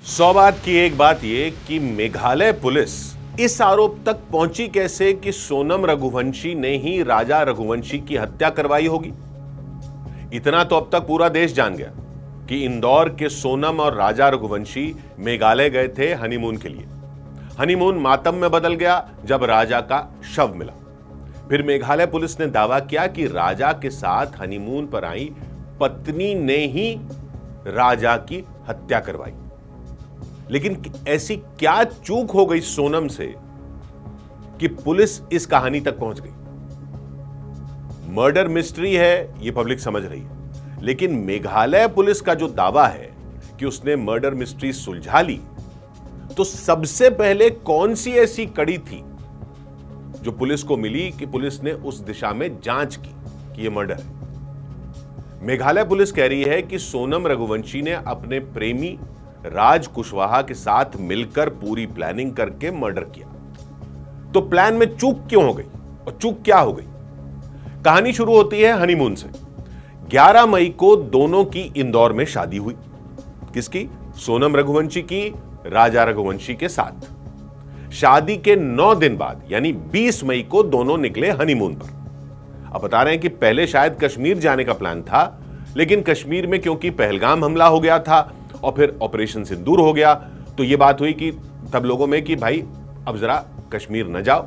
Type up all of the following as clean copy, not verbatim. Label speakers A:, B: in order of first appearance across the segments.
A: 100 बात की एक बात यह कि मेघालय पुलिस इस आरोप तक पहुंची कैसे कि सोनम रघुवंशी ने ही राजा रघुवंशी की हत्या करवाई होगी। इतना तो अब तक पूरा देश जान गया कि इंदौर के सोनम और राजा रघुवंशी मेघालय गए थे हनीमून के लिए। हनीमून मातम में बदल गया जब राजा का शव मिला। फिर मेघालय पुलिस ने दावा किया कि राजा के साथ हनीमून पर आई पत्नी ने ही राजा की हत्या करवाई। लेकिन ऐसी क्या चूक हो गई सोनम से कि पुलिस इस कहानी तक पहुंच गई। मर्डर मिस्ट्री है, यह पब्लिक समझ रही है, लेकिन मेघालय पुलिस का जो दावा है कि उसने मर्डर मिस्ट्री सुलझा ली, तो सबसे पहले कौन सी ऐसी कड़ी थी जो पुलिस को मिली कि पुलिस ने उस दिशा में जांच की कि यह मर्डर है। मेघालय पुलिस कह रही है कि सोनम रघुवंशी ने अपने प्रेमी राज कुशवाहा के साथ मिलकर पूरी प्लानिंग करके मर्डर किया। तो प्लान में चूक क्यों हो गई और चूक क्या हो गई? कहानी शुरू होती है हनीमून से। 11 मई को दोनों की इंदौर में शादी हुई। किसकी? सोनम रघुवंशी की राजा रघुवंशी के साथ। शादी के 9 दिन बाद यानी 20 मई को दोनों निकले हनीमून पर। अब बता रहे हैं कि पहले शायद कश्मीर जाने का प्लान था, लेकिन कश्मीर में क्योंकि पहलगाम हमला हो गया था और फिर ऑपरेशन सिंदूर हो गया, तो यह बात हुई कि तब लोगों में कि भाई अब जरा कश्मीर न जाओ।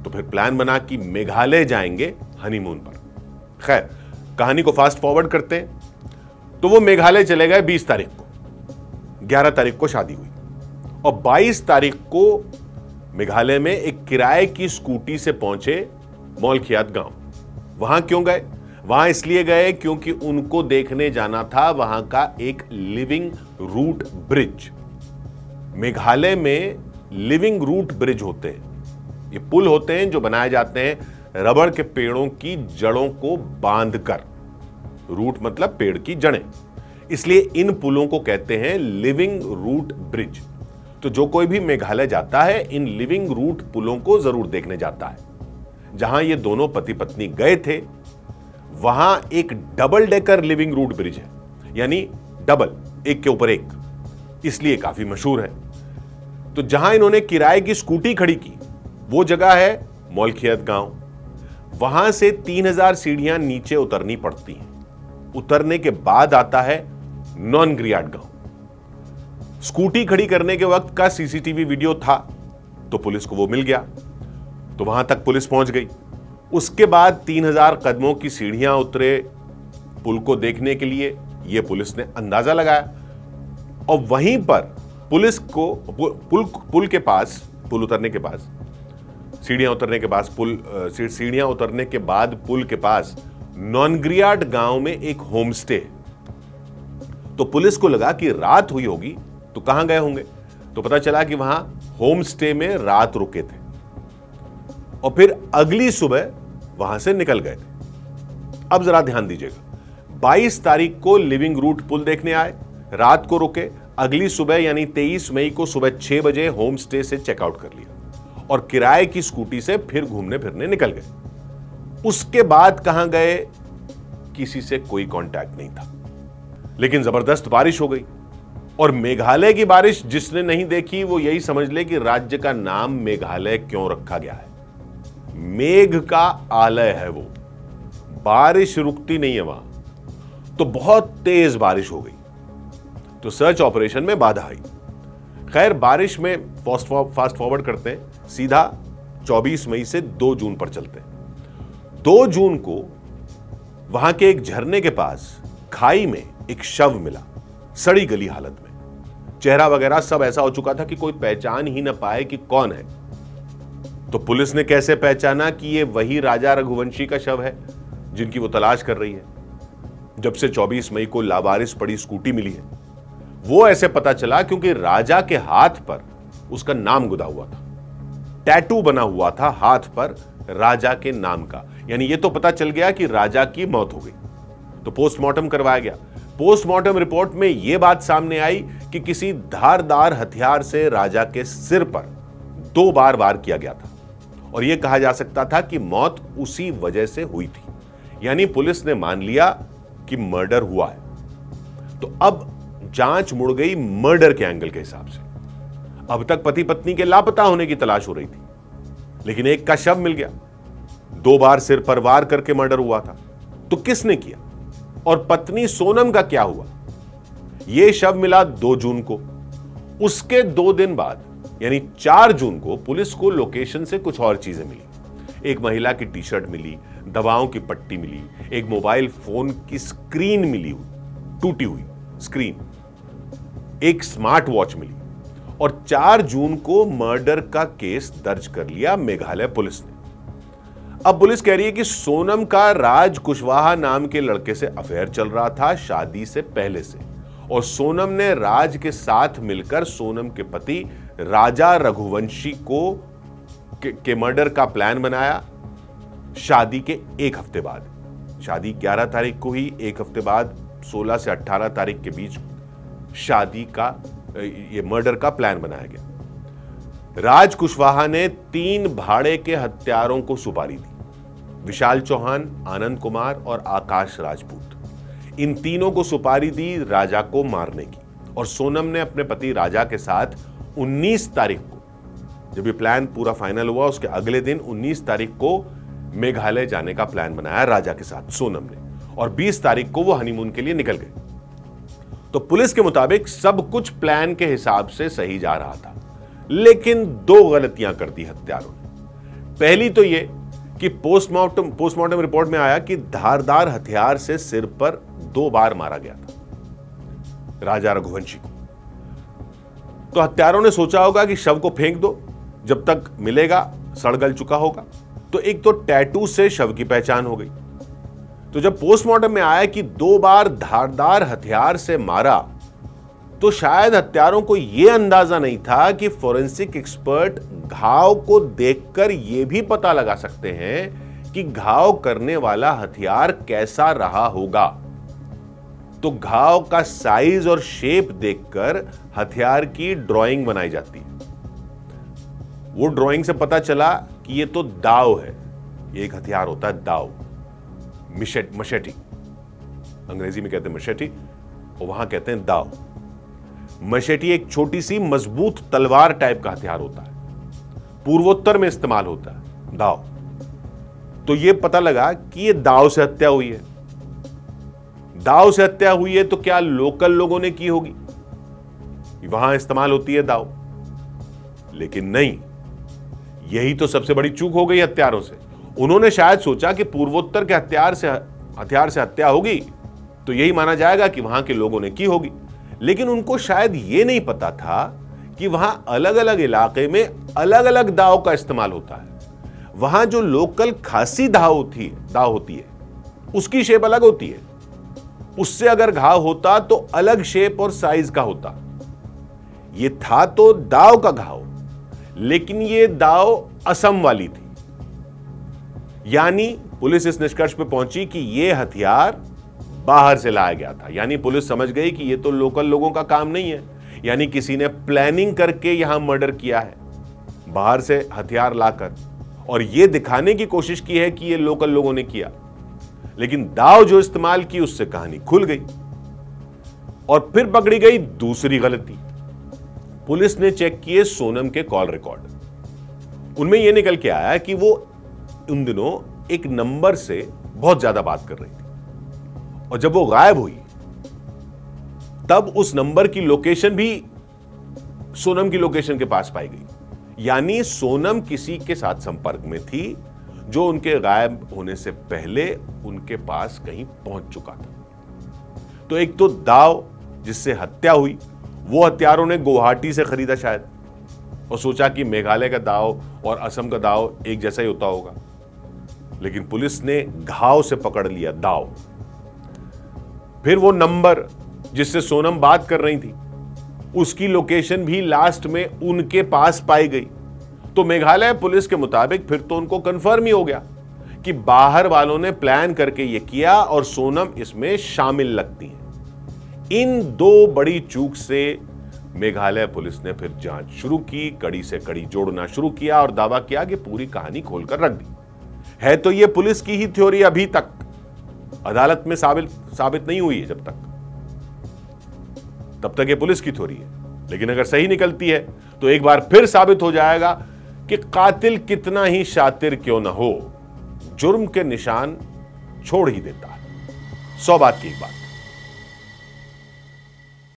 A: तो फिर प्लान बना कि मेघालय जाएंगे हनीमून पर। खैर, कहानी को फास्ट फॉरवर्ड करते हैं तो वो मेघालय चले गए 20 तारीख को। 11 तारीख को शादी हुई और 22 तारीख को मेघालय में एक किराए की स्कूटी से पहुंचे मौलखियात गांव। वहां क्यों गए? वहां इसलिए गए क्योंकि उनको देखने जाना था वहां का एक लिविंग रूट ब्रिज। मेघालय में लिविंग रूट ब्रिज होते हैं। ये पुल होते हैं जो बनाए जाते हैं रबड़ के पेड़ों की जड़ों को बांधकर। रूट मतलब पेड़ की जड़ें, इसलिए इन पुलों को कहते हैं लिविंग रूट ब्रिज। तो जो कोई भी मेघालय जाता है इन लिविंग रूट पुलों को जरूर देखने जाता है। जहां ये दोनों पति पत्नी गए थे वहां एक double decker living root bridge है, यानी डबल, एक के ऊपर एक, इसलिए काफी मशहूर है। तो जहां इन्होंने किराए की स्कूटी खड़ी की वो जगह है मौलखियत गांव। वहां से 3000 सीढ़ियां नीचे उतरनी पड़ती हैं। उतरने के बाद आता है नॉनग्रियाड गांव। स्कूटी खड़ी करने के वक्त का सीसीटीवी वीडियो था तो पुलिस को वो मिल गया, तो वहां तक पुलिस पहुंच गई। उसके बाद 3000 कदमों की सीढ़ियां उतरे पुल को देखने के लिए, यह पुलिस ने अंदाजा लगाया। और वहीं पर पुलिस को पुल के पास, पुल उतरने के पास, सीढ़ियां उतरने के पास, सीढ़ियां उतरने के बाद पुल के पास नॉनग्रियाड गांव में एक होम स्टे है। तो पुलिस को लगा कि रात हुई होगी तो कहां गए होंगे। तो पता चला कि वहां होम स्टे में रात रुके थे और फिर अगली सुबह वहां से निकल गए थे। अब जरा ध्यान दीजिएगा, 22 तारीख को लिविंग रूट पुल देखने आए, रात को रुके, अगली सुबह यानी 23 मई को सुबह 6 बजे होम स्टे से चेकआउट कर लिया और किराए की स्कूटी से फिर घूमने फिरने निकल गए। उसके बाद कहां गए, किसी से कोई कांटेक्ट नहीं था। लेकिन जबरदस्त बारिश हो गई और मेघालय की बारिश जिसने नहीं देखी वो यही समझ ले कि राज्य का नाम मेघालय क्यों रखा गया है। मेघ का आलय है वो, बारिश रुकती नहीं है वहां। तो बहुत तेज बारिश हो गई तो सर्च ऑपरेशन में बाधा आई। खैर, बारिश में फास्ट फॉरवर्ड करते हैं, सीधा 24 मई से 2 जून पर चलते हैं। 2 जून को वहां के एक झरने के पास खाई में एक शव मिला, सड़ी गली हालत में। चेहरा वगैरह सब ऐसा हो चुका था कि कोई पहचान ही ना पाए कि कौन है। तो पुलिस ने कैसे पहचाना कि ये वही राजा रघुवंशी का शव है जिनकी वो तलाश कर रही है? जब से 24 मई को लावारिस पड़ी स्कूटी मिली है, वो ऐसे पता चला क्योंकि राजा के हाथ पर उसका नाम गुदा हुआ था। टैटू बना हुआ था हाथ पर राजा के नाम का, यानी ये तो पता चल गया कि राजा की मौत हो गई। तो पोस्टमार्टम करवाया गया। पोस्टमार्टम रिपोर्ट में यह बात सामने आई कि किसी धारदार हथियार से राजा के सिर पर 2 बार वार किया गया था और यह कहा जा सकता था कि मौत उसी वजह से हुई थी। यानी पुलिस ने मान लिया कि मर्डर हुआ है। तो अब जांच मुड़ गई मर्डर के एंगल के हिसाब से। अब तक पति पत्नी के लापता होने की तलाश हो रही थी, लेकिन एक का शव मिल गया। 2 बार सिर पर वार करके मर्डर हुआ था, तो किसने किया और पत्नी सोनम का क्या हुआ? यह शव मिला 2 जून को। उसके 2 दिन बाद यानी 4 जून को पुलिस को लोकेशन से कुछ और चीजें मिली। एक महिला की टी शर्ट मिली, दवाओं की पट्टी मिली, एक मोबाइल फोन की स्क्रीन मिली हुई, टूटी हुई स्क्रीन, एक स्मार्ट वॉच मिली और 4 जून को मर्डर का केस दर्ज कर लिया मेघालय पुलिस ने। अब पुलिस कह रही है कि सोनम का राज कुशवाहा नाम के लड़के से अफेयर चल रहा था शादी से पहले से, और सोनम ने राज के साथ मिलकर सोनम के पति राजा रघुवंशी के मर्डर का प्लान बनाया। शादी के 1 हफ्ते बाद, शादी 11 तारीख को ही, 1 हफ्ते बाद 16 से 18 तारीख के बीच शादी का ये मर्डर का प्लान बनाया गया। राज कुशवाहा ने 3 भाड़े के हत्यारों को सुपारी दी, विशाल चौहान, आनंद कुमार और आकाश राजपूत। इन तीनों को सुपारी दी राजा को मारने की, और सोनम ने अपने पति राजा के साथ 19 तारीख को, जब ये प्लान पूरा फाइनल हुआ उसके अगले दिन 19 तारीख को मेघालय जाने का प्लान बनाया राजा के साथ सोनम ने, और 20 तारीख को वो हनीमून के लिए निकल गए। तो पुलिस के मुताबिक सब कुछ प्लान के हिसाब से सही जा रहा था, लेकिन 2 गलतियां कर दी हत्यारों ने। पहली तो ये कि पोस्टमार्टम रिपोर्ट में आया कि धारदार हथियार से सिर पर 2 बार मारा गया था राजा रघुवंशी को। तो हत्यारों ने सोचा होगा कि शव को फेंक दो, जब तक मिलेगा सड़ गल चुका होगा। तो एक तो टैटू से शव की पहचान हो गई। तो जब पोस्टमार्टम में आया कि 2 बार धारदार हथियार से मारा, तो शायद हत्यारों को यह अंदाजा नहीं था कि फोरेंसिक एक्सपर्ट घाव को देखकर यह भी पता लगा सकते हैं कि घाव करने वाला हथियार कैसा रहा होगा। तो घाव का साइज और शेप देखकर हथियार की ड्राइंग बनाई जाती है। वो ड्राइंग से पता चला कि ये तो दाव है। ये एक हथियार होता है दाव, मशेटी, अंग्रेजी में कहते हैं मशेटी और वहां कहते हैं दाव। मशेटी एक छोटी सी मजबूत तलवार टाइप का हथियार होता है, पूर्वोत्तर में इस्तेमाल होता है दाव। तो यह पता लगा कि यह दाव से हत्या हुई है। दाव से हत्या हुई है तो क्या लोकल लोगों ने की होगी, वहां इस्तेमाल होती है दाव? लेकिन नहीं, यही तो सबसे बड़ी चूक हो गई हत्यारों से। उन्होंने शायद सोचा कि पूर्वोत्तर के हथियार से हत्या होगी तो यही माना जाएगा कि वहां के लोगों ने की होगी, लेकिन उनको शायद यह नहीं पता था कि वहां अलग अलग इलाके में अलग अलग दाव का इस्तेमाल होता है। वहां जो लोकल खासी दाव होती है उसकी शेप अलग होती है, उससे अगर घाव होता तो अलग शेप और साइज का होता। यह था तो दाव का घाव, लेकिन यह दाव असम वाली थी। यानी पुलिस इस निष्कर्ष पे पहुंची कि यह हथियार बाहर से लाया गया था। यानी पुलिस समझ गई कि यह तो लोकल लोगों का काम नहीं है, यानी किसी ने प्लानिंग करके यहां मर्डर किया है बाहर से हथियार लाकर, और यह दिखाने की कोशिश की है कि यह लोकल लोगों ने किया। लेकिन दाव जो इस्तेमाल की उससे कहानी खुल गई। और फिर पकड़ी गई दूसरी गलती। पुलिस ने चेक किए सोनम के कॉल रिकॉर्ड। उनमें यह निकल के आया कि वो उन दिनों एक नंबर से बहुत ज्यादा बात कर रही थी, और जब वो गायब हुई तब उस नंबर की लोकेशन भी सोनम की लोकेशन के पास पाई गई। यानी सोनम किसी के साथ संपर्क में थी जो उनके गायब होने से पहले उनके पास कहीं पहुंच चुका था। तो एक तो दाव जिससे हत्या हुई, वो हत्यारों ने गुवाहाटी से खरीदा शायद, और सोचा कि मेघालय का दाव और असम का दाव एक जैसा ही होता होगा, लेकिन पुलिस ने घाव से पकड़ लिया दाव। फिर वो नंबर जिससे सोनम बात कर रही थी उसकी लोकेशन भी लास्ट में उनके पास पाई गई। तो मेघालय पुलिस के मुताबिक फिर तो उनको कंफर्म ही हो गया कि बाहर वालों ने प्लान करके यह किया और सोनम इसमें शामिल लगती है। इन 2 बड़ी चूक से मेघालय पुलिस ने फिर जांच शुरू की, कड़ी से कड़ी जोड़ना शुरू किया और दावा किया कि पूरी कहानी खोलकर रख दी है। तो यह पुलिस की ही थ्योरी अभी तक अदालत में साबित नहीं हुई है। जब तब तक ये पुलिस की थोड़ी है। लेकिन अगर सही निकलती है तो एक बार फिर साबित हो जाएगा कि कातिल कितना ही शातिर क्यों ना हो, जुर्म के निशान छोड़ ही देता है। 100 बात की एक बात।